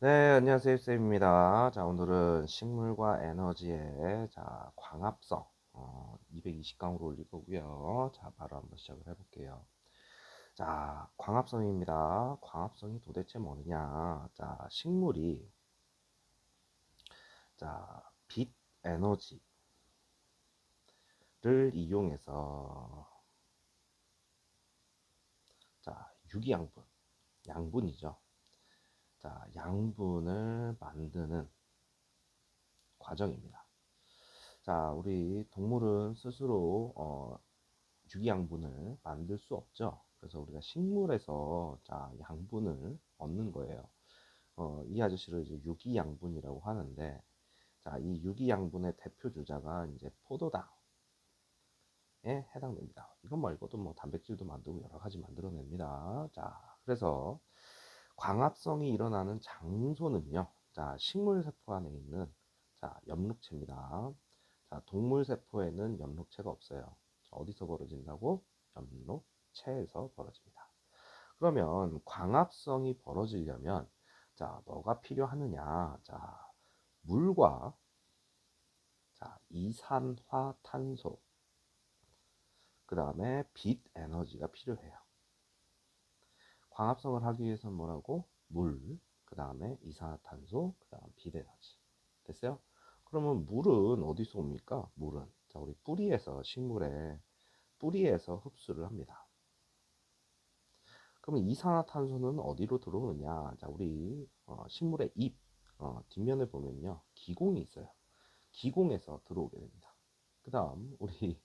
네, 안녕하세요, 쌤입니다. 자, 오늘은 식물과 에너지의 광합성 220강으로 올릴 거고요. 자, 바로 한번 시작을 해볼게요. 자, 광합성입니다. 광합성이 도대체 뭐냐? 자, 식물이 빛 에너지를 이용해서 유기양분, 양분이죠. 자, 양분을 만드는 과정입니다. 자, 우리 동물은 스스로 유기양분을 만들 수 없죠. 그래서 우리가 식물에서 양분을 얻는 거예요. 이 아저씨를 이제 유기양분이라고 하는데, 이 유기양분의 대표 주자가 이제 포도당에 해당됩니다. 이것 말고도 뭐 단백질도 만들고 여러 가지 만들어냅니다. 자, 그래서 광합성이 일어나는 장소는요. 자, 식물 세포 안에 있는 엽록체입니다. 자, 동물 세포에는 엽록체가 없어요. 자, 어디서 벌어진다고? 엽록체에서 벌어집니다. 그러면 광합성이 벌어지려면 뭐가 필요하느냐? 물과 이산화탄소, 그 다음에 빛 에너지가 필요해요. 광합성을 하기 위해서는 뭐라고? 물, 그 다음에 이산화탄소, 그 다음 빛 에너지. 됐어요? 그러면 물은 어디서 옵니까? 물은 우리 뿌리에서, 식물의 뿌리에서 흡수를 합니다. 그러면 이산화탄소는 어디로 들어오느냐? 우리 식물의 잎 뒷면을 보면요, 기공이 있어요. 기공에서 들어오게 됩니다. 그 다음 우리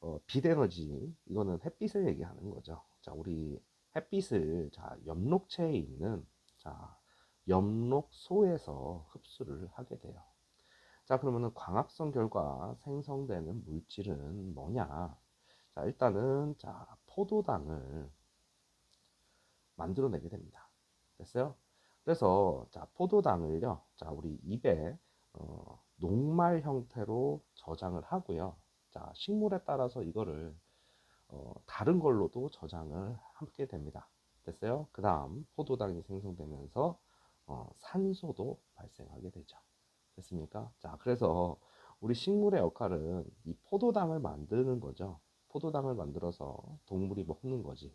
어, 빛 에너지, 이거는 햇빛을 얘기하는 거죠. 우리 햇빛을 엽록체에 있는 엽록소에서 흡수를 하게 돼요. 그러면은 광합성 결과 생성되는 물질은 뭐냐? 일단은 포도당을 만들어내게 됩니다. 됐어요? 그래서 포도당을요, 우리 입에 녹말 형태로 저장을 하고요. 식물에 따라서 이거를 다른 걸로도 저장을 하게 됩니다. 됐어요? 그 다음 포도당이 생성되면서 산소도 발생하게 되죠. 됐습니까? 그래서 우리 식물의 역할은 이 포도당을 만드는 거죠. 포도당을 만들어서 동물이 먹는 거지.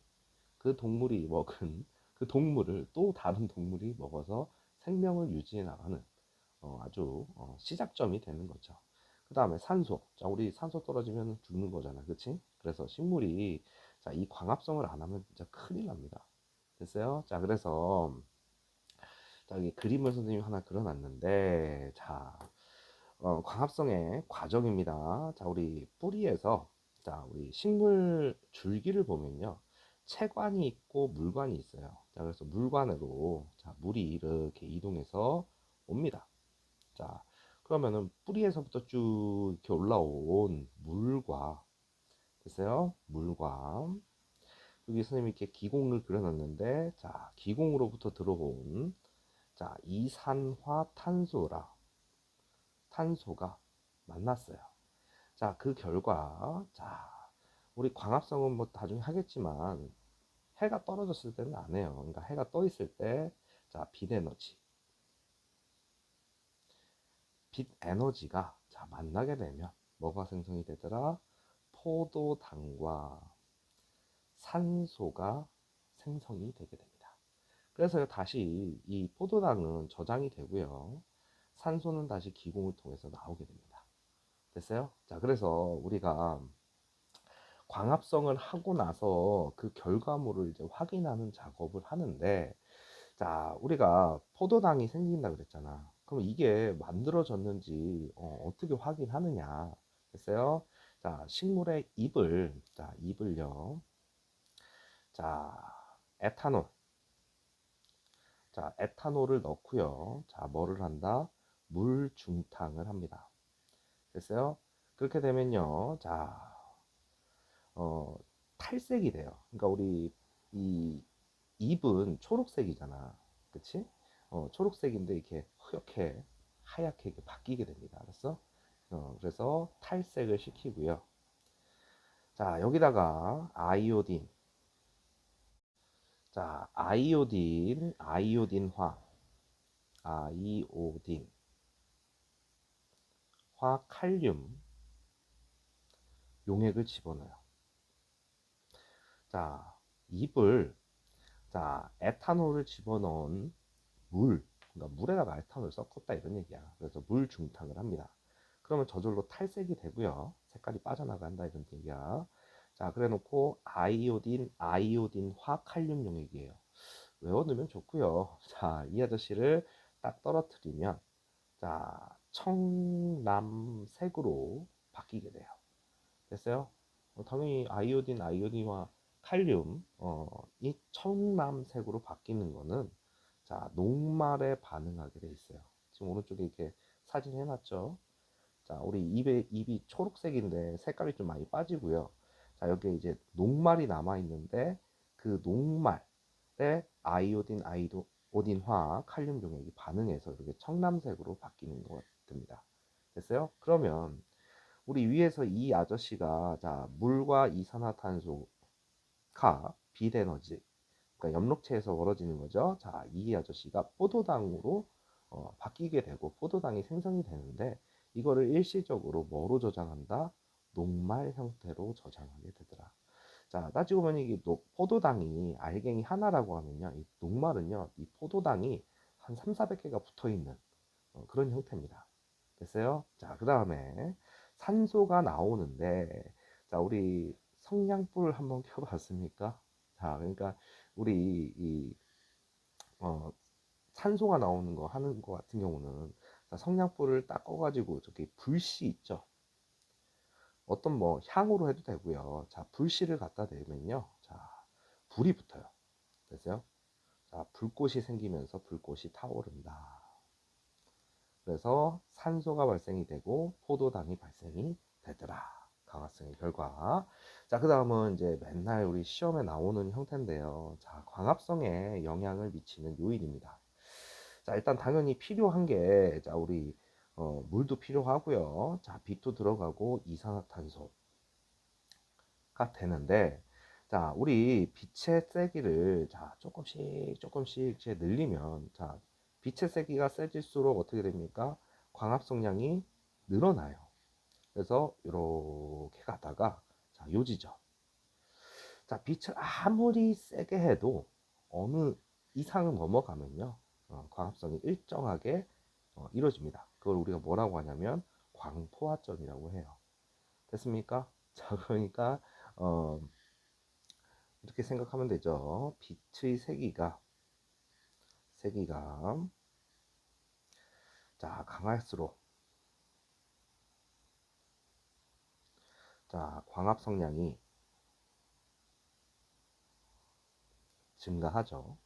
그 동물이 먹은 그 동물을 또 다른 동물이 먹어서 생명을 유지해 나가는 아주 시작점이 되는 거죠. 그 다음에 산소. 우리 산소 떨어지면 죽는 거잖아. 그치? 그래서 식물이 이 광합성을 안 하면 진짜 큰일 납니다. 됐어요? 그래서 여기 그림을 선생님이 하나 그려놨는데, 광합성의 과정입니다. 우리 뿌리에서, 우리 식물 줄기를 보면요, 채관이 있고 물관이 있어요. 그래서 물관으로 물이 이렇게 이동해서 옵니다. 그러면은 뿌리에서부터 쭉 이렇게 올라온 물과, 됐어요? 물과, 여기 선생님이 이렇게 기공을 그려놨는데, 기공으로부터 들어온 이산화탄소라 탄소가 만났어요. 그 결과 우리 광합성은 뭐 나중에 하겠지만 해가 떨어졌을 때는 안 해요. 그러니까 해가 떠 있을 때 빛 에너지, 빛 에너지가 만나게 되면 뭐가 생성이 되더라? 포도당과 산소가 생성이 되게 됩니다. 그래서 다시 이 포도당은 저장이 되고요. 산소는 다시 기공을 통해서 나오게 됩니다. 됐어요? 그래서 우리가 광합성을 하고 나서 그 결과물을 이제 확인하는 작업을 하는데, 우리가 포도당이 생긴다 그랬잖아. 그럼 이게 만들어졌는지 떻게 확인하느냐? 됐어요? 식물의 잎을요. 자, 에탄올. 에탄올을 넣고요. 뭐를 한다? 물 중탕을 합니다. 됐어요? 그렇게 되면요. 어, 탈색이 돼요. 그러니까 우리 이 잎은 초록색이잖아. 그치? 초록색인데 이렇게 흐옇게 하얗게 이렇게 바뀌게 됩니다. 알았어? 그래서 탈색을 시키고요. 여기다가 아이오딘, 자, 아이오딘화, 아이오딘, 화, 칼륨, 용액을 집어넣어요. 자, 에탄올을 집어넣은 그러니까 물에다가 에탄올을 섞었다 이런 얘기야. 그래서 물 중탕을 합니다. 그러면 저절로 탈색이 되고요. 색깔이 빠져나간다 이런 얘기야. 자, 그래 놓고 아이오딘화 칼륨 용액이에요. 외워두면 좋고요. 자, 이 아저씨를 딱 떨어뜨리면 자, 청남색으로 바뀌게 돼요. 됐어요? 당연히 아이오딘과 칼륨, 이 청남색으로 바뀌는 거는 자, 녹말에 반응하게 돼 있어요. 지금 오른쪽에 이렇게 사진 해놨죠? 자, 우리 입이 초록색인데 색깔이 좀 많이 빠지고요. 자, 여기에 이제 녹말이 남아 있는데 그 녹말에 아이오딘화 칼륨 용액이 반응해서 이렇게 청남색으로 바뀌는 것 됩니다. 됐어요? 그러면 우리 위에서 이 아저씨가 자, 물과 이산화탄소가 비대에너지, 그러니까 염록체에서 멀어지는 거죠. 자, 이 아저씨가 포도당으로 바뀌게 되고 포도당이 생성이 되는데 이거를 일시적으로 뭐로 저장한다? 녹말 형태로 저장하게 되더라. 자, 따지고 보니 이 포도당이 알갱이 하나라고 하면요, 이 녹말은요, 이 포도당이 한 3, 400개가 붙어 있는 그런 형태입니다. 됐어요? 자, 그 다음에 산소가 나오는데, 자, 우리 성냥불 한번 켜봤습니까? 자, 그러니까 우리 어, 산소가 나오는 거 하는 거 같은 경우는 자, 성냥불을 딱 꺼가지고 저기 불씨 있죠? 어떤 뭐 향으로 해도 되고요. 자, 불씨를 갖다 대면요. 자, 불이 붙어요. 됐어요? 자, 불꽃이 생기면서 불꽃이 타오른다. 그래서 산소가 발생이 되고 포도당이 발생이 되더라. 강화성의 결과. 자, 그 다음은 이제 맨날 우리 시험에 나오는 형태인데요. 자, 광합성에 영향을 미치는 요인입니다. 자, 일단 당연히 필요한 게, 자, 우리 물도 필요하고요. 자, 빛도 들어가고 이산화탄소가 되는데, 자, 우리 빛의 세기를 자, 조금씩 이제 늘리면, 자, 빛의 세기가 세질수록 어떻게 됩니까? 광합성량이 늘어나요. 그래서 이렇게 가다가 자, 요 지점. 자, 빛을 아무리 세게 해도 어느 이상을 넘어가면요, 광합성이 일정하게 이루어집니다. 그걸 우리가 뭐라고 하냐면 광포화점이라고 해요. 됐습니까? 자, 그러니까 어, 이렇게 생각하면 되죠. 빛의 세기가 자, 강할수록 자, 광합 성량이 증가하죠.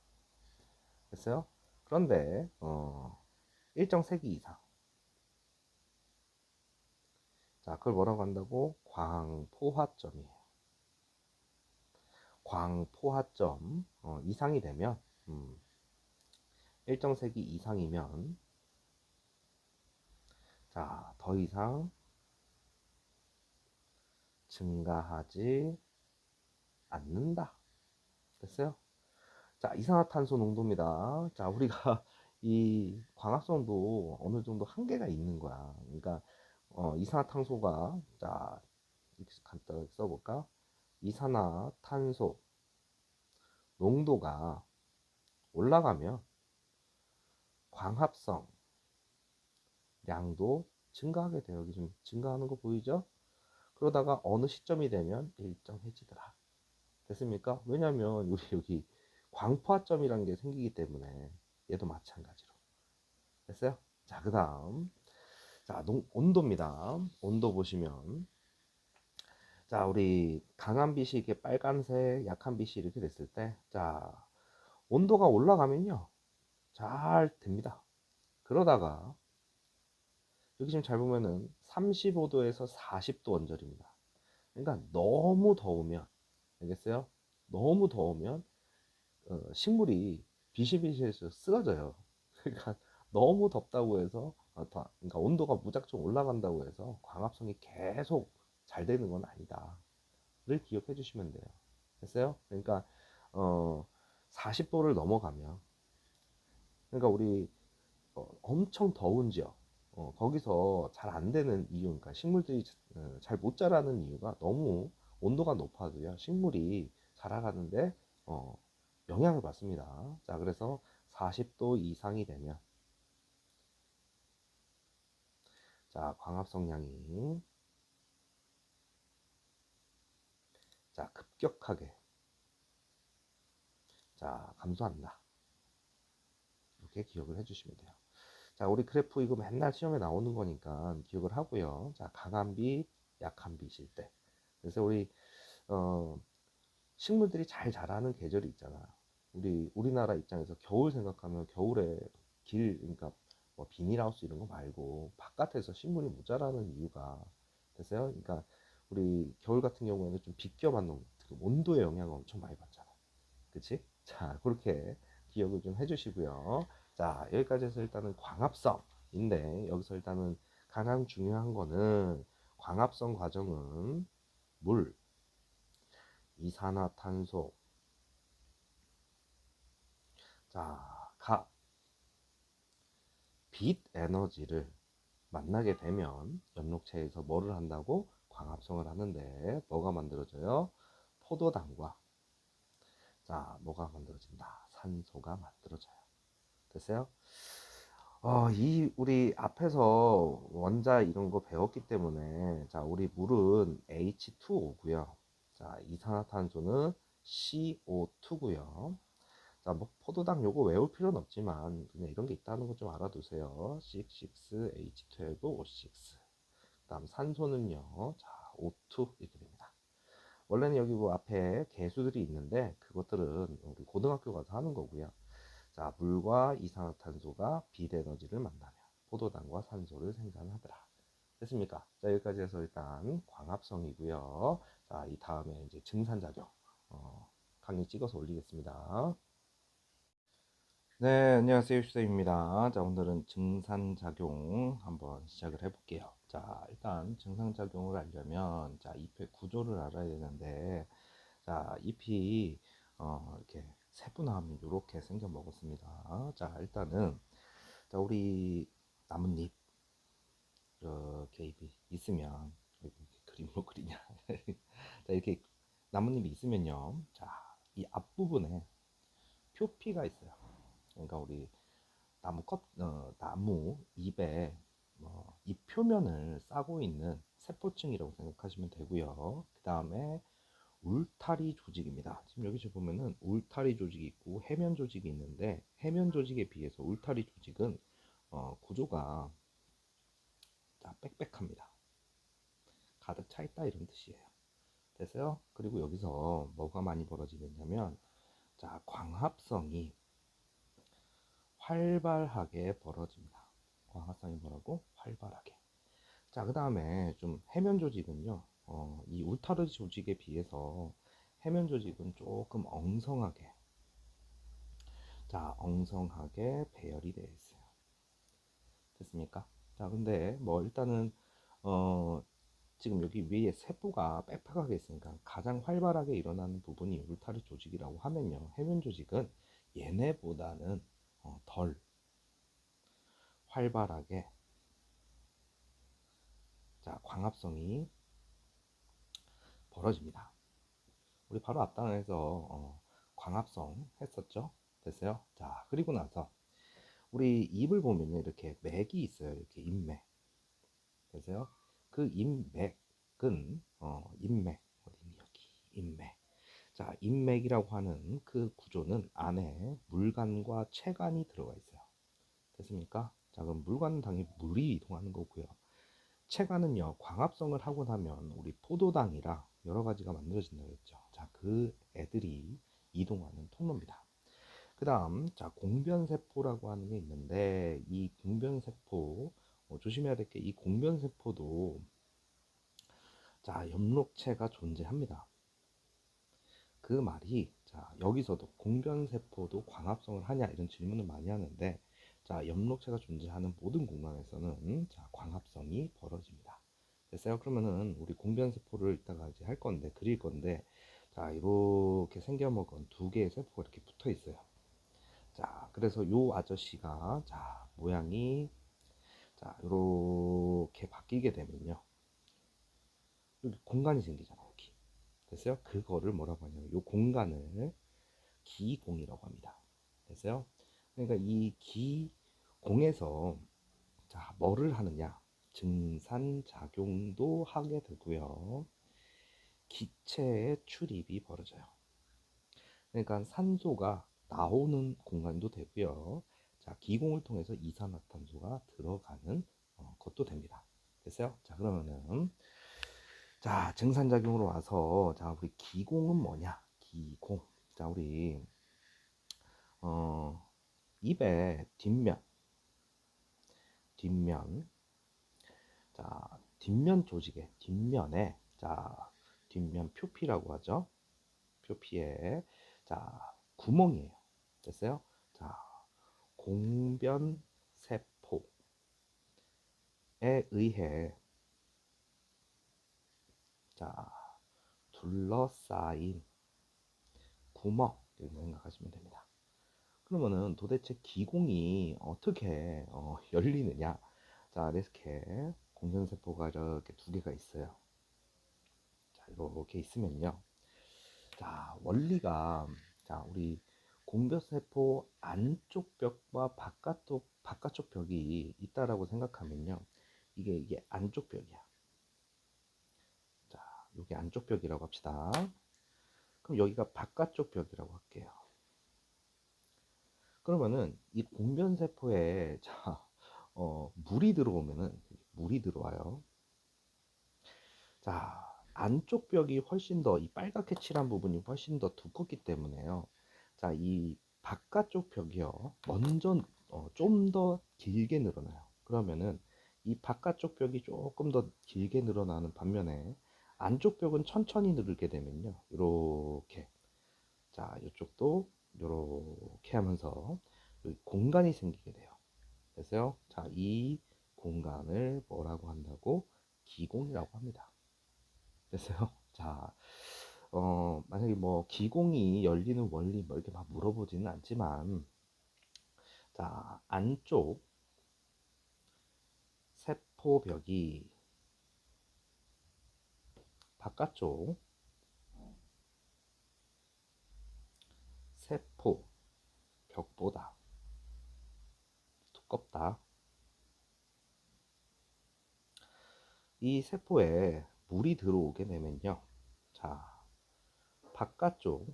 됐어요? 그런데 일정 세기 이상, 자, 그걸 뭐라고 한다고? 광포화점이에요. 광포화점 이상이 되면 일정 세기 이상이면 자, 더 이상 증가하지 않는다. 됐어요? 자, 이산화탄소 농도입니다. 자, 우리가 이 광합성도 어느 정도 한계가 있는 거야. 그러니까 이산화탄소가 자, 이렇게 간단하게 써볼까? 이산화탄소 농도가 올라가면 광합성 량도 증가하게 돼요. 여기 좀 증가하는 거 보이죠? 그러다가 어느 시점이 되면 일정해지더라. 됐습니까? 왜냐면 우리 여기 광포화점이라는 게 생기기 때문에 얘도 마찬가지로. 됐어요? 자, 그 다음. 자, 온도입니다. 온도 보시면. 자, 우리 강한 빛이 이렇게 빨간색, 약한 빛이 이렇게 됐을 때, 자, 온도가 올라가면요. 잘 됩니다. 그러다가, 여기 지금 잘 보면은 35도에서 40도 언저리입니다. 그러니까 너무 더우면, 알겠어요? 너무 더우면 식물이 비실비실해서 쓰러져요. 그러니까 너무 덥다고 해서 그러니까 온도가 무작정 올라간다고 해서 광합성이 계속 잘 되는 건 아니다. 를 기억해 주시면 돼요. 됐어요? 그러니까 어 40도를 넘어가면, 그러니까 우리 엄청 더운 지역, 거기서 잘 안 되는 이유, 그러니까 식물들이 잘 못 자라는 이유가 너무 온도가 높아도요, 식물이 자라가는데 어, 영향을 받습니다. 자, 그래서 40도 이상이 되면, 자, 광합성량이 자, 급격하게 자, 감소한다. 이렇게 기억을 해주시면 돼요. 자, 우리 그래프 이거 맨날 시험에 나오는 거니까 기억을 하고요. 자, 강한 빛, 약한 빛일 때. 그래서 우리 어, 식물들이 잘 자라는 계절이 있잖아요. 우리나라 입장에서 겨울 생각하면 겨울에 그러니까 뭐 비닐하우스 이런 거 말고 바깥에서 식물이 못 자라는 이유가 됐어요. 그러니까 우리 겨울 같은 경우에는 좀 비껴맞는 그 온도의 영향을 엄청 많이 받잖아요. 그치? 자, 그렇게 기억을 좀 해주시고요. 자, 여기까지 해서 일단은 광합성인데, 여기서 일단은 가장 중요한 거는 광합성 과정은 물, 이산화탄소, 자, 빛 에너지를 만나게 되면 연록체에서 뭐를 한다고? 광합성을 하는데, 뭐가 만들어져요? 포도당과, 자, 뭐가 만들어진다? 산소가 만들어져요. 됐어요? 우리 앞에서 원자 이런 거 배웠기 때문에, 자, 우리 물은 H2O고요. 자, 이산화탄소는 CO2고요. 자, 뭐 포도당 요거 외울 필요는 없지만 그냥 이런 게 있다는 거 좀 알아두세요. C6H12O6. 그다음 산소는요. 자, O2 이렇게 됩니다. 원래는 여기 뭐 앞에 개수들이 있는데 그것들은 우리 고등학교 가서 하는 거고요. 자, 물과 이산화탄소가 빛에너지를 만나며 포도당과 산소를 생산하더라. 됐습니까? 자, 여기까지 해서 일단 광합성이고요. 자, 이 다음에 이제 증산작용 강의 찍어서 올리겠습니다. 네, 안녕하세요. 휴쌤입니다. 자, 오늘은 증산작용 한번 시작을 해볼게요. 자, 일단 증산작용을 알려면, 자, 잎의 구조를 알아야 되는데, 자, 잎이, 이렇게 세분화하면 이렇게 생겨 먹었습니다. 자, 일단은, 자, 우리 나뭇잎, 이렇게 잎이 있으면, 이렇게 그림으로 그리냐. 자, 이렇게 나뭇잎이 있으면요. 자, 이 앞부분에 표피가 있어요. 그러니까 우리 나무 잎에 잎 표면을 싸고 있는 세포층이라고 생각하시면 되고요. 그 다음에 울타리 조직입니다. 지금 여기 보면은 울타리 조직이 있고 해면 조직이 있는데 해면 조직에 비해서 울타리 조직은 구조가 빽빽합니다. 가득 차 있다 이런 뜻이에요. 됐어요? 그리고 여기서 뭐가 많이 벌어지겠냐면 자, 광합성이 활발하게 벌어집니다. 광합성이 뭐라고? 활발하게. 자, 그 다음에 좀 해면 조직은요, 이 울타리 조직에 비해서 해면 조직은 조금 엉성하게, 자, 엉성하게 배열이 되어 있어요. 됐습니까? 자, 근데 뭐 일단은, 지금 여기 위에 세포가 빽빽하게 있으니까 가장 활발하게 일어나는 부분이 울타리 조직이라고 하면요, 해면 조직은 얘네보다는 덜 활발하게, 자, 광합성이 벌어집니다. 우리 바로 앞단에서 광합성 했었죠. 됐어요. 자, 그리고 나서 우리 잎을 보면 이렇게 맥이 있어요. 이렇게 잎맥. 됐어요. 그 잎맥은 잎맥 어디니 여기 잎맥. 자, 잎맥이라고 하는 그 구조는 안에 물관과 체관이 들어가 있어요. 됐습니까? 자, 그럼 물관은 당연히 물이 이동하는 거고요. 체관은요, 광합성을 하고 나면 우리 포도당이라 여러 가지가 만들어진다고 했죠. 자, 그 애들이 이동하는 통로입니다. 그 다음, 자, 공변세포라고 하는 게 있는데, 이 공변세포, 조심해야 될 게 이 공변세포도, 자, 엽록체가 존재합니다. 그 말이, 자, 여기서도 공변세포도 광합성을 하냐, 이런 질문을 많이 하는데, 자, 엽록체가 존재하는 모든 공간에서는, 자, 광합성이 벌어집니다. 됐어요? 그러면은, 우리 공변세포를 이따가 이제 할 건데, 그릴 건데, 자, 이렇게 생겨먹은 두 개의 세포가 이렇게 붙어 있어요. 자, 그래서 요 아저씨가, 자, 모양이, 자, 이렇게 바뀌게 되면요. 여기 공간이 생기잖아요, 여기. 됐어요? 그거를 뭐라고 하냐면, 요 공간을 기공이라고 합니다. 됐어요? 그러니까 이 기공에서, 자, 뭐를 하느냐? 증산작용도 하게 되고요. 기체의 출입이 벌어져요. 그러니까 산소가 나오는 공간도 되고요. 자, 기공을 통해서 이산화탄소가 들어가는 것도 됩니다. 됐어요? 자, 그러면은 자, 증산작용으로 와서 자, 우리 기공은 뭐냐? 기공. 자, 우리 어, 입의 뒷면, 자, 뒷면 조직의 뒷면에, 자, 뒷면 표피라고 하죠. 표피에, 자, 구멍이에요. 됐어요? 자, 공변 세포에 의해, 자, 둘러싸인 구멍, 이렇게 생각하시면 됩니다. 그러면은 도대체 기공이 어떻게 열리느냐? 자, 이렇게 공변세포가 이렇게 두 개가 있어요. 자, 이렇게 있으면요. 자, 원리가, 자, 우리 공변세포 안쪽 벽과 바깥쪽 벽이 있다라고 생각하면요. 이게 안쪽 벽이야. 자, 여기 안쪽 벽이라고 합시다. 그럼 여기가 바깥쪽 벽이라고 할게요. 그러면은 이 공변세포에, 자, 물이 들어오면은, 물이 들어와요. 자, 안쪽 벽이 훨씬 더, 이 빨갛게 칠한 부분이 훨씬 더 두껍기 때문에요. 자, 이 바깥쪽 벽이요. 먼저 좀 더 길게 늘어나요. 그러면은 이 바깥쪽 벽이 조금 더 길게 늘어나는 반면에 안쪽 벽은 천천히 늘게 되면요. 이렇게, 자, 이쪽도 이렇게 하면서 여기 공간이 생기게 돼요. 됐어요? 자, 이 공간을 뭐라고 한다고? 기공이라고 합니다. 됐어요? 자, 만약에 뭐 기공이 열리는 원리 뭐 이렇게 막 물어보지는 않지만, 자, 안쪽 세포벽이 바깥쪽 세포벽보다 두껍다. 이 세포에 물이 들어오게 되면요. 자, 바깥쪽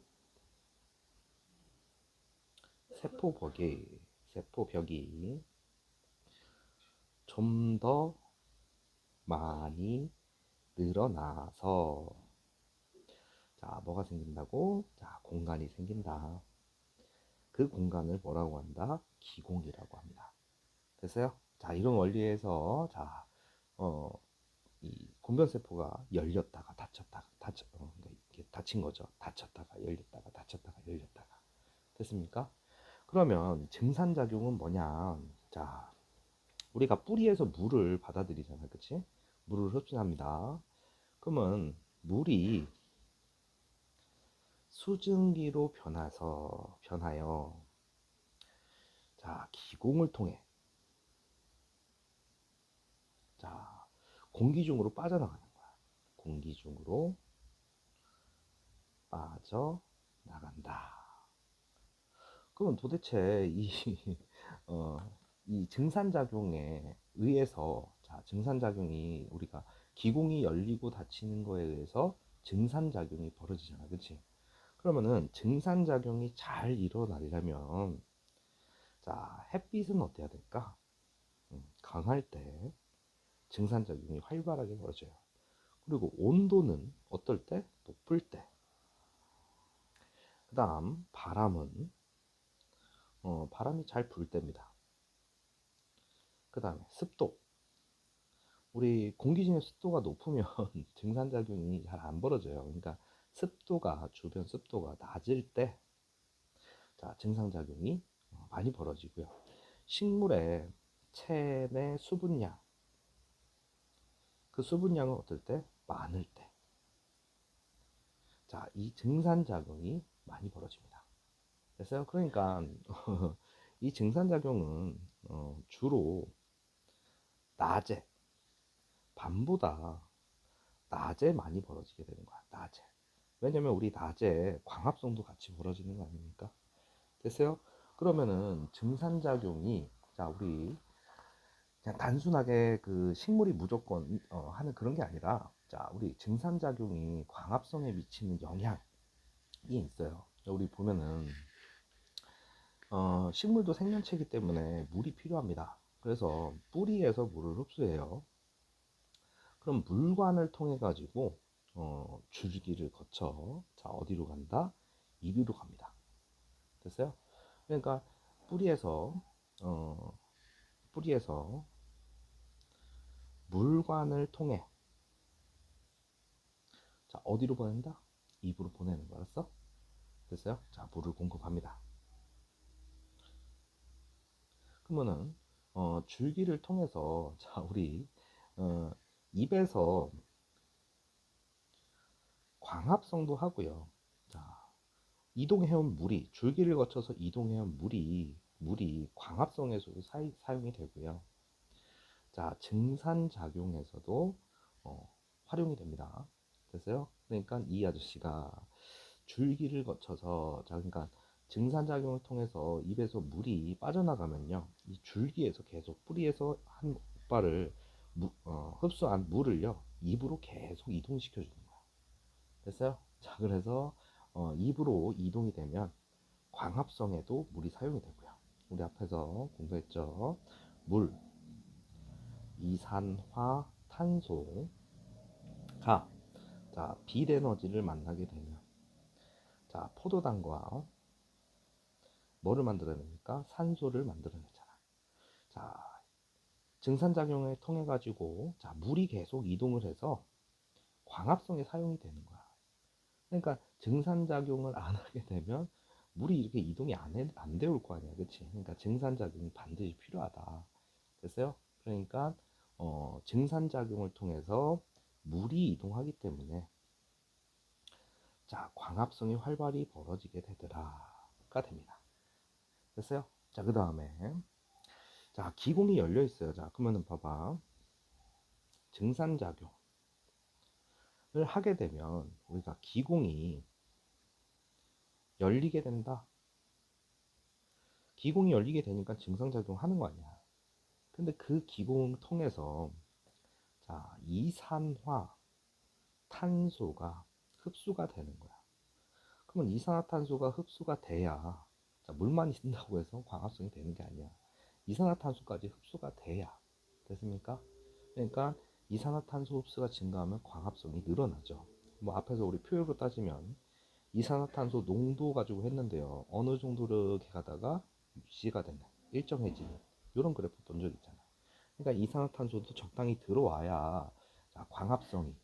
세포벽이 좀 더 많이 늘어나서, 자, 뭐가 생긴다고? 자, 공간이 생긴다. 그 공간을 뭐라고 한다? 기공이라고 합니다. 됐어요? 자, 이런 원리에서, 자, 이 공변세포가 열렸다가 그러니까 이렇게 닫힌 거죠. 닫혔다가 열렸다가 닫혔다가 열렸다가. 됐습니까? 그러면 증산작용은 뭐냐? 자, 우리가 뿌리에서 물을 받아들이잖아요. 그치? 물을 흡수합니다. 그러면 물이 수증기로 변하여, 자, 기공을 통해, 자, 공기 중으로 빠져나가는 거야. 공기 중으로 빠져나간다. 그럼 도대체 어, 이 증산작용에 의해서, 자, 증산작용이 우리가 기공이 열리고 닫히는 거에 의해서 증산작용이 벌어지잖아. 그치? 그러면은 증산작용이 잘 일어나려면, 자, 햇빛은 어때야 될까? 강할 때 증산작용이 활발하게 벌어져요. 그리고 온도는 어떨 때? 높을 때. 그 다음 바람은 바람이 잘 불 때입니다. 그 다음에 습도. 우리 공기 중에 습도가 높으면 증산작용이 잘 안 벌어져요. 그러니까 주변 습도가 낮을 때, 자, 증산작용이 많이 벌어지고요. 식물의 체내 수분량, 그 수분량은 어떨 때? 많을 때. 자, 이 증산작용이 많이 벌어집니다. 됐어요? 그러니까 이 증산작용은 주로 낮에, 밤보다 낮에 많이 벌어지게 되는 거야. 낮에. 왜냐면 우리 낮에 광합성도 같이 벌어지는 거 아닙니까? 됐어요? 그러면은 증산작용이, 자, 우리 그냥 단순하게 그 식물이 무조건 하는 그런 게 아니라, 자, 우리 증산작용이 광합성에 미치는 영향이 있어요. 우리 보면은 식물도 생명체이기 때문에 물이 필요합니다. 그래서 뿌리에서 물을 흡수해요. 그럼 물관을 통해 가지고 줄기를 거쳐, 자, 어디로 간다? 이리로 갑니다. 됐어요? 그러니까 뿌리에서 어, 뿌리에서 물관을 통해, 자, 어디로 보낸다? 입으로 보내는 거 알았어? 됐어요? 자, 물을 공급합니다. 그러면은 줄기를 통해서, 자, 우리 어, 입에서 광합성도 하고요. 자, 이동해온 물이, 줄기를 거쳐서 이동해온 물이 광합성에서도 사용이 되고요. 자, 증산작용에서도 활용이 됩니다. 됐어요? 그러니까 이 아저씨가 줄기를 거쳐서, 자, 그러니까 증산작용을 통해서 입에서 물이 빠져나가면요, 이 줄기에서 계속 뿌리에서 한 오빠를 흡수한 물을요, 입으로 계속 이동시켜 주는 거야. 됐어요? 자, 그래서 입으로 이동이 되면 광합성에도 물이 사용이 되고요. 우리 앞에서 공부했죠. 물, 이산화탄소가, 자, 빛에너지를 만나게 되면, 자, 포도당과 뭐를 만들어냅니까? 산소를 만들어내잖아. 자, 증산작용을 통해 가지고, 자, 물이 계속 이동을 해서 광합성에 사용이 되는 거야. 그러니까 증산작용을 안 하게 되면 물이 이렇게 이동이 안 되올 거 아니야, 그치? 그러니까 증산작용이 반드시 필요하다. 됐어요? 그러니까 증산작용을 통해서 물이 이동하기 때문에, 자, 광합성이 활발히 벌어지게 되더라가 됩니다. 됐어요? 자, 그 다음에, 자, 기공이 열려 있어요. 자, 그러면은 봐봐. 증산작용을 하게 되면 우리가 기공이 열리게 된다. 기공이 열리게 되니까 증상작용 하는 거 아니야. 근데 그 기공을 통해서, 자, 이산화 탄소가 흡수가 되는 거야. 그러면 이산화탄소가 흡수가 돼야, 자, 물만 있다고 해서 광합성이 되는 게 아니야. 이산화탄소까지 흡수가 돼야. 됐습니까? 그러니까 이산화탄소 흡수가 증가하면 광합성이 늘어나죠. 뭐 앞에서 우리 표로 따지면 이산화탄소 농도 가지고 했는데요, 어느 정도로 이렇게 가다가 유지가 된다, 일정해지는 이런 그래프 본 적 있잖아. 그러니까 이산화탄소도 적당히 들어와야, 자, 광합성이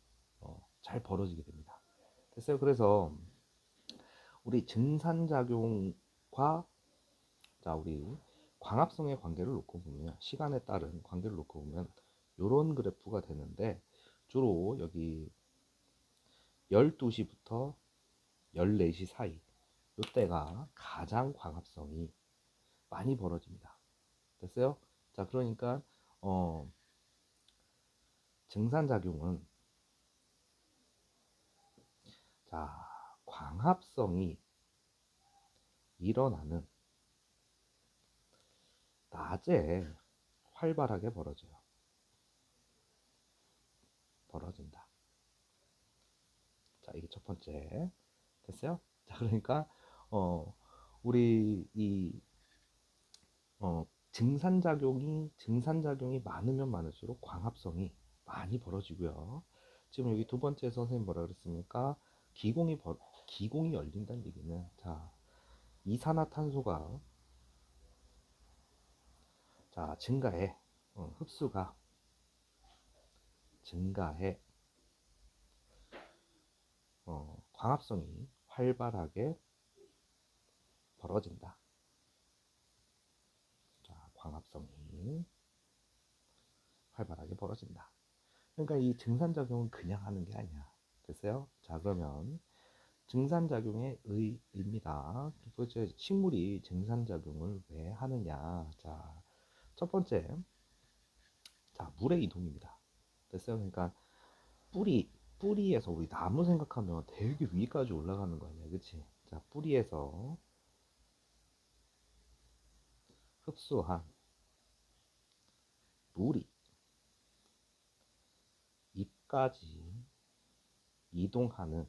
잘 벌어지게 됩니다. 됐어요? 그래서 우리 증산작용과, 자, 우리 광합성의 관계를 놓고 보면, 시간에 따른 관계를 놓고 보면 이런 그래프가 되는데, 주로 여기 12시부터 14시 사이, 이때가 가장 광합성이 많이 벌어집니다. 됐어요? 자, 그러니까 증산작용은, 자, 광합성이 일어나는 낮에 활발하게 벌어진다. 자, 이게 첫 번째. 됐어요? 자, 그러니까 우리 이 증산작용이 많으면 많을수록 광합성이 많이 벌어지고요. 지금 여기 두 번째 선생님 뭐라 그랬습니까? 기공이 열린다는 얘기는, 자, 이산화탄소가, 자, 증가해. 흡수가 증가해. 광합성이 활발하게 벌어진다. 자, 광합성이 활발하게 벌어진다. 그러니까 이 증산작용은 그냥 하는 게 아니야. 됐어요? 자, 그러면 증산작용의 의입니다. 그리고 이제 식물이 증산작용을 왜 하느냐. 자, 첫 번째, 자, 물의 이동입니다. 됐어요? 그러니까 뿌리에서 우리 나무 생각하면 되게 위까지 올라가는 거 아니야, 그치? 자, 뿌리에서 흡수한 물이 잎까지 이동하는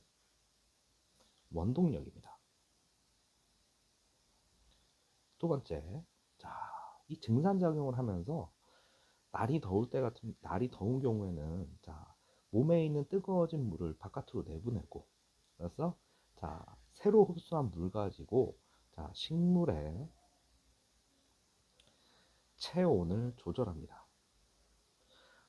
원동력입니다. 두 번째, 자, 이 증산작용을 하면서 날이 더운 경우에는 자, 몸에 있는 뜨거워진 물을 바깥으로 내보내고, 그래서 자, 새로 흡수한 물 가지고 자, 식물의 체온을 조절합니다.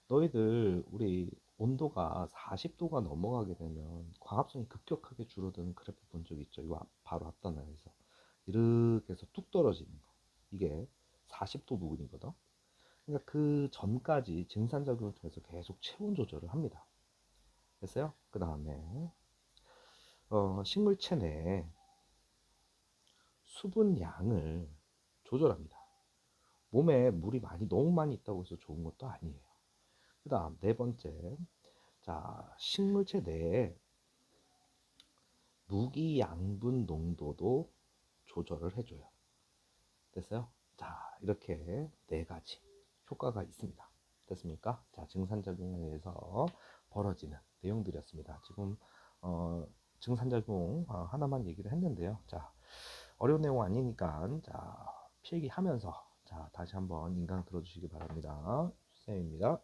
너희들 우리 온도가 40도가 넘어가게 되면 광합성이 급격하게 줄어드는 그래프 본 적 있죠? 이 바로 앞단락에서 이렇게 해서 뚝 떨어지는 거, 이게 40도 부근이거든. 그러니까 그 전까지 증산작용을 통해서 계속 체온 조절을 합니다. 됐어요? 그 다음에 식물체 내에 수분 양을 조절합니다. 몸에 물이 너무 많이 있다고 해서 좋은 것도 아니에요. 그 다음 네 번째, 자, 식물체 내에 무기양분 농도도 조절을 해줘요. 됐어요? 자, 이렇게 네 가지 효과가 있습니다. 됐습니까? 자, 증산작용에 의해서 벌어지는 내용들이었습니다. 지금 증산작용 하나만 얘기를 했는데요. 자, 어려운 내용 아니니까 자, 필기하면서 자, 다시 한번 인강 들어주시기 바랍니다. 쌤입니다.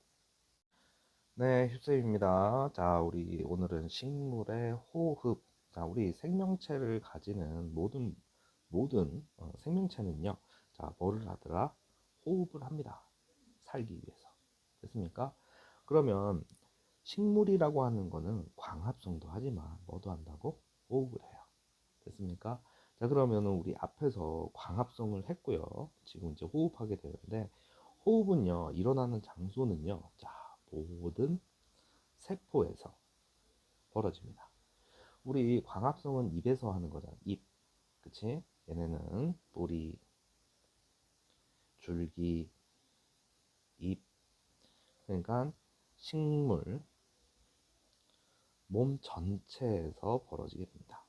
네, 휴쌤입니다. 자, 우리 오늘은 식물의 호흡. 자, 우리 생명체를 가지는 모든 생명체는요. 자, 뭐를 하더라? 호흡을 합니다. 살기 위해서. 됐습니까? 그러면 식물이라고 하는 거는 광합성도 하지만 뭐도 한다고? 호흡을 해요. 됐습니까? 자, 그러면은 우리 앞에서 광합성을 했고요. 지금 이제 호흡하게 되는데, 호흡은요, 일어나는 장소는요. 자, 모든 세포에서 벌어집니다. 우리 광합성은 입에서 하는 거잖아. 입. 그치? 얘네는 뿌리, 줄기, 잎. 그러니까 식물, 몸 전체에서 벌어지게 됩니다.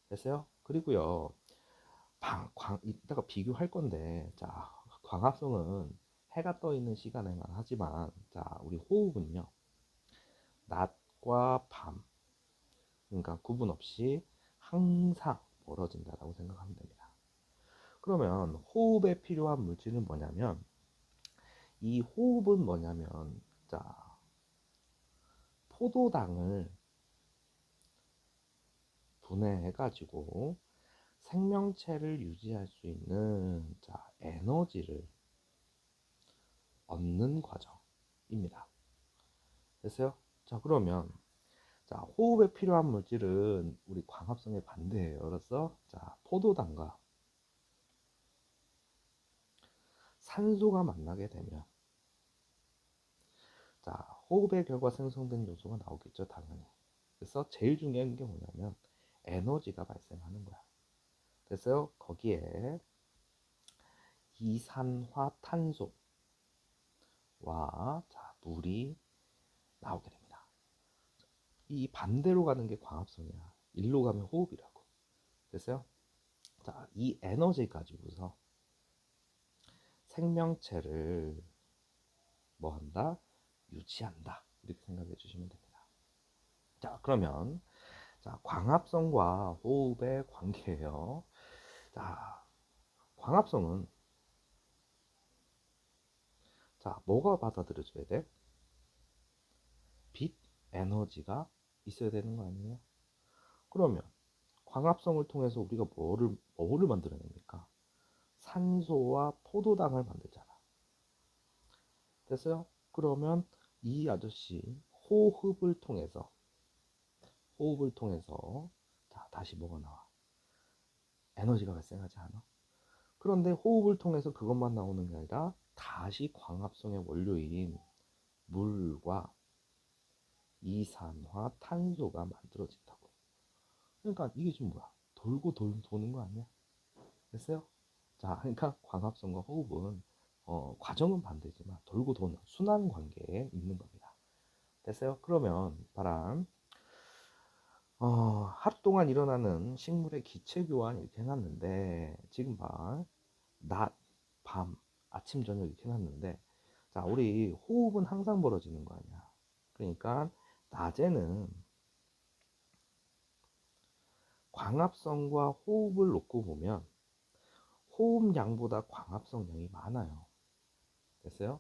됐어요? 그리고요, 이따가 비교할 건데, 자, 광합성은 해가 떠 있는 시간에만 하지만, 자, 우리 호흡은요, 낮과 밤, 그러니까 구분 없이 항상 벌어진다라고 생각하면 됩니다. 그러면 호흡에 필요한 물질은 뭐냐면, 이 호흡은 뭐냐면, 자, 포도당을 분해해가지고 생명체를 유지할 수 있는 자, 에너지를 얻는 과정입니다. 됐어요? 자, 그러면 자, 호흡에 필요한 물질은 우리 광합성의 반대예요. 그래서 자, 포도당과 산소가 만나게 되면 자, 호흡의 결과 생성된 요소가 나오겠죠, 당연히. 그래서 제일 중요한 게 뭐냐면 에너지가 발생하는 거야. 됐어요? 거기에 이산화탄소와 자, 물이 나오게 됩니다. 이 반대로 가는 게 광합성이야. 일로 가면 호흡이라고. 됐어요? 자, 이 에너지 가지고서 생명체를 뭐 한다? 유지한다. 이렇게 생각해 주시면 됩니다. 자, 그러면 자, 광합성과 호흡의 관계예요. 자, 광합성은 자, 뭐가 받아들여져야 돼? 빛, 에너지가 있어야 되는 거 아니에요? 그러면 광합성을 통해서 우리가 뭐를 만들어냅니까? 산소와 포도당을 만들잖아. 됐어요? 그러면 이 아저씨 호흡을 통해서 자, 다시 뭐가 나와? 에너지가 발생하지 않아? 그런데 호흡을 통해서 그것만 나오는 게 아니라 다시 광합성의 원료인 물과 이산화탄소가 만들어진다고. 그러니까 이게 지금 뭐야? 돌고 도는 거 아니야? 됐어요? 자, 그러니까 광합성과 호흡은 과정은 반대지만 돌고 도는 순환 관계에 있는 겁니다. 됐어요? 그러면 바람 하루 동안 일어나는 식물의 기체 교환 이렇게 해놨는데 지금 봐. 낮, 밤, 아침, 저녁 이렇게 해놨는데 자, 우리 호흡은 항상 벌어지는 거 아니야. 그러니까 낮에는 광합성과 호흡을 놓고 보면 호흡량보다 광합성량이 많아요. 됐어요?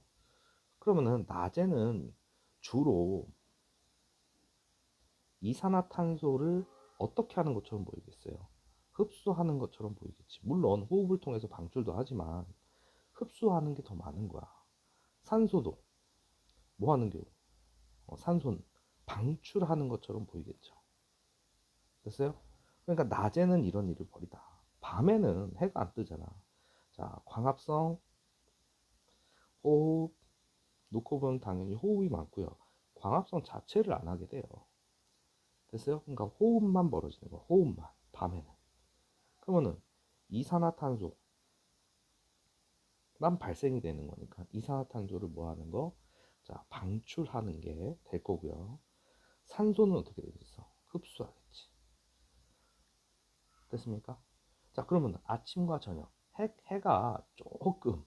그러면은 낮에는 주로 이산화탄소를 어떻게 하는 것처럼 보이겠어요? 흡수하는 것처럼 보이겠지. 물론 호흡을 통해서 방출도 하지만 흡수하는 게 더 많은 거야. 산소도 뭐 하는 게 산소는 방출하는 것처럼 보이겠죠. 됐어요? 그러니까 낮에는 이런 일을 벌이다. 밤에는 해가 안 뜨잖아. 자, 광합성, 호흡 놓고 보면 당연히 호흡이 많고요. 광합성 자체를 안 하게 돼요. 됐어요? 그러니까 호흡만 벌어지는 거야. 호흡만 밤에는. 그러면은 이산화탄소만 발생이 되는 거니까 이산화탄소를 뭐 하는 거? 자, 방출하는 게 될 거고요. 산소는 어떻게 되겠어? 흡수하겠지. 됐습니까? 자, 그러면 아침과 저녁 해가 조금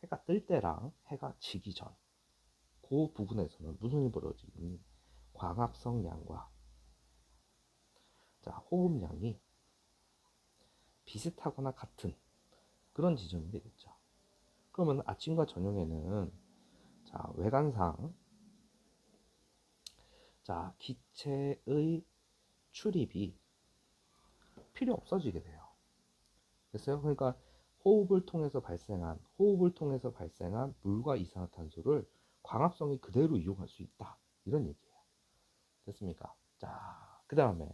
해가 뜰 때랑 해가 지기 전 그 부분에서는 무슨 일이 벌어지니 광합성량과 자, 호흡량이 비슷하거나 같은 그런 지점이 되겠죠. 그러면 아침과 저녁에는 자, 외관상 자, 기체의 출입이 필요 없어지게 돼요. 됐어요? 그러니까 호흡을 통해서 발생한 물과 이산화탄소를 광합성이 그대로 이용할 수 있다. 이런 얘기예요. 됐습니까? 자, 그 다음에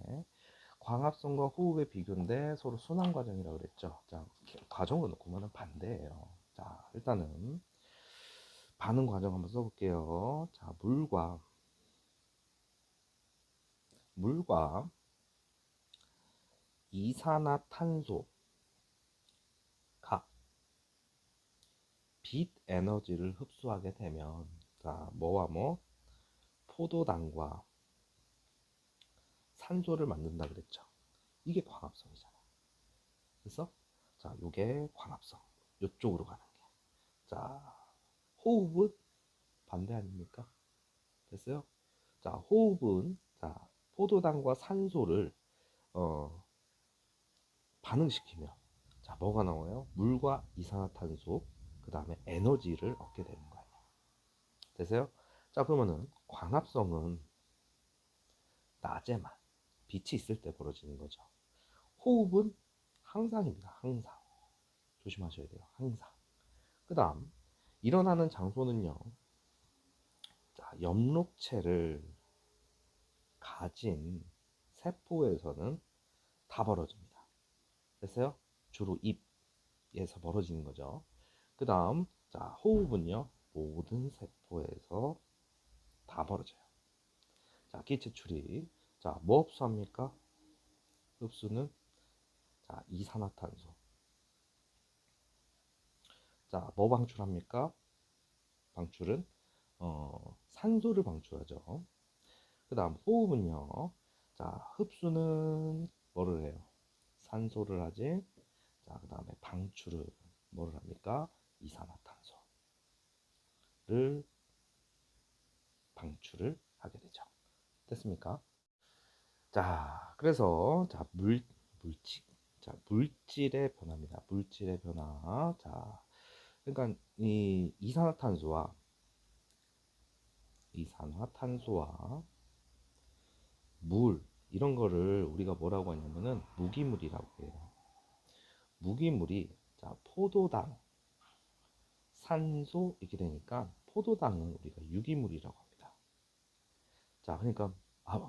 광합성과 호흡의 비교인데 서로 순환 과정이라고 그랬죠. 자, 과정으로 놓고 보면 반대예요. 자, 일단은 반응 과정 한번 써볼게요. 자, 물과 이산화탄소가 빛 에너지를 흡수하게 되면 자, 뭐와 뭐 포도당과 산소를 만든다 그랬죠. 이게 광합성이잖아. 그래서 자, 요게 광합성. 요쪽으로 가는 게. 자, 호흡은 반대 아닙니까? 됐어요? 자, 호흡은 자, 포도당과 산소를 어, 반응시키면 자, 뭐가 나와요? 물과 이산화탄소, 그 다음에 에너지를 얻게 되는 거예요. 됐어요? 자, 그러면은 광합성은 낮에만 빛이 있을 때 벌어지는 거죠. 호흡은 항상입니다. 항상. 조심하셔야 돼요. 항상. 그 다음, 일어나는 장소는요. 자, 엽록체를 가진 세포에서는 다 벌어집니다. 됐어요? 주로 입에서 벌어지는 거죠. 그 다음, 자, 호흡은요. 모든 세포에서 다 벌어져요. 자, 기체 출입. 자, 뭐 흡수합니까? 흡수는 자, 이산화탄소. 자, 뭐 방출합니까? 방출은 산소를 방출하죠. 그 다음 호흡은요. 자, 흡수는 뭐를 해요? 산소를 하지. 자, 그 다음에 방출을 뭐를 합니까? 이산화탄소를 방출을 하게 되죠. 됐습니까? 자, 그래서 자, 물질의 변화입니다. 물질의 변화. 자, 그러니까 이 이산화탄소와 물 이런 거를 우리가 뭐라고 하냐면은 무기물이라고 해요. 무기물이 자, 포도당, 산소 이렇게 되니까 포도당은 우리가 유기물이라고 합니다. 자, 그러니까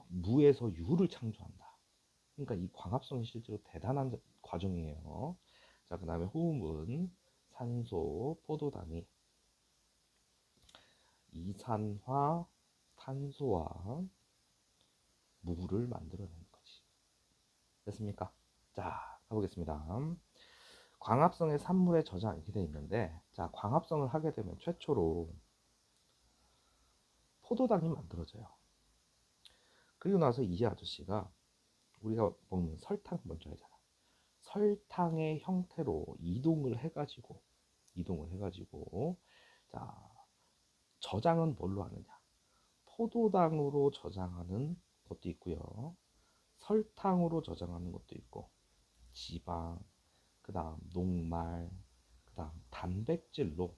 무에서 유를 창조한다. 그러니까 이 광합성이 실제로 대단한 과정이에요. 자, 그 다음에 호흡은 산소, 포도당이 이산화 탄소와 무를 만들어내는 거지. 됐습니까? 자, 가보겠습니다. 광합성의 산물의 저장 이렇게 돼 있는데, 자, 광합성을 하게 되면 최초로 포도당이 만들어져요. 그리고 나서 이 아저씨가 우리가 먹는 설탕 먼저 하잖아. 설탕의 형태로 이동을 해가지고 자, 저장은 뭘로 하느냐? 포도당으로 저장하는 것도 있고요. 설탕으로 저장하는 것도 있고, 지방, 그 다음 녹말, 그 다음 단백질로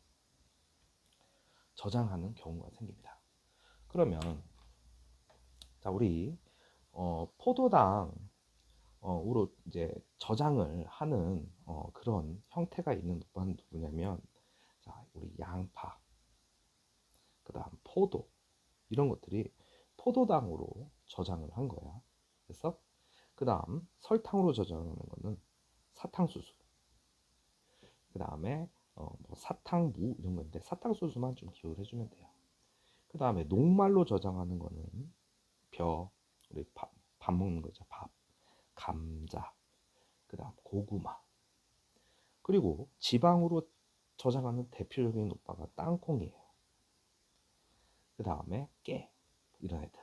저장하는 경우가 생깁니다. 그러면 자, 우리 포도당으로 이제 저장을 하는 그런 형태가 있는 건 누구냐면, 자, 우리 양파, 그 다음 포도, 이런 것들이 포도당으로 저장을 한 거야. 그래서 그 다음 설탕으로 저장하는 거는 사탕수수, 그 다음에 뭐 사탕무 이런 건데 사탕수수만 좀 기억을 해주면 돼요. 그 다음에 녹말로 저장하는 거는 우리 밥 먹는 거죠. 밥, 감자, 그 다음 고구마. 그리고 지방으로 저장하는 대표적인 오빠가 땅콩이에요. 그 다음에 깨, 이런 애들.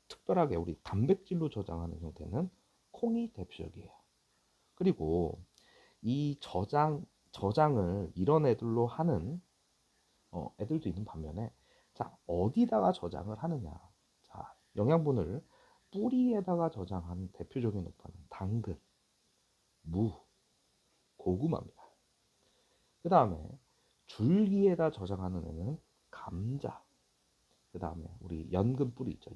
특별하게 우리 단백질로 저장하는 형태는 콩이 대표적이에요. 그리고 이 저장을 이런 애들로 하는 애들도 있는 반면에, 자, 어디다가 저장을 하느냐? 자, 영양분을 뿌리에다가 저장하는 대표적인 오빠는 당근, 무, 고구마입니다. 그 다음에 줄기에다 저장하는 애는 감자, 그 다음에 우리 연근 뿌리 있죠,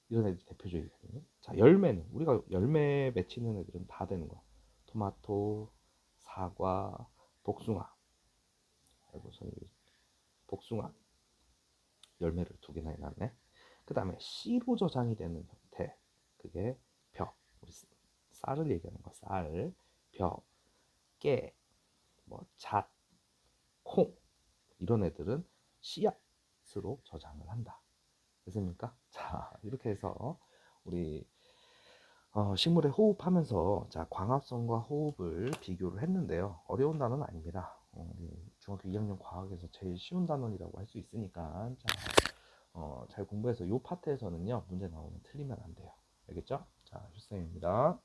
이런 애들이 대표적이거든요. 자, 열매는 우리가 열매 맺히는 애들은 다 되는 거야. 토마토, 사과, 복숭아. 아이고, 복숭아 열매를 2개나 해놨네. 그 다음에 씨로 저장이 되는 형태, 그게 우리 쌀을 얘기하는 거, 쌀, 깨, 뭐 잣, 콩, 이런 애들은 씨앗으로 저장을 한다. 됐습니까? 자, 이렇게 해서 우리 식물에 호흡하면서, 자, 광합성과 호흡을 비교를 했는데요. 어려운 단어는 아닙니다. 중학교 2학년 과학에서 제일 쉬운 단원이라고 할 수 있으니까, 자, 잘 공부해서 이 파트에서는요, 문제 나오면 틀리면 안 돼요. 알겠죠? 자, 휴쌤입니다.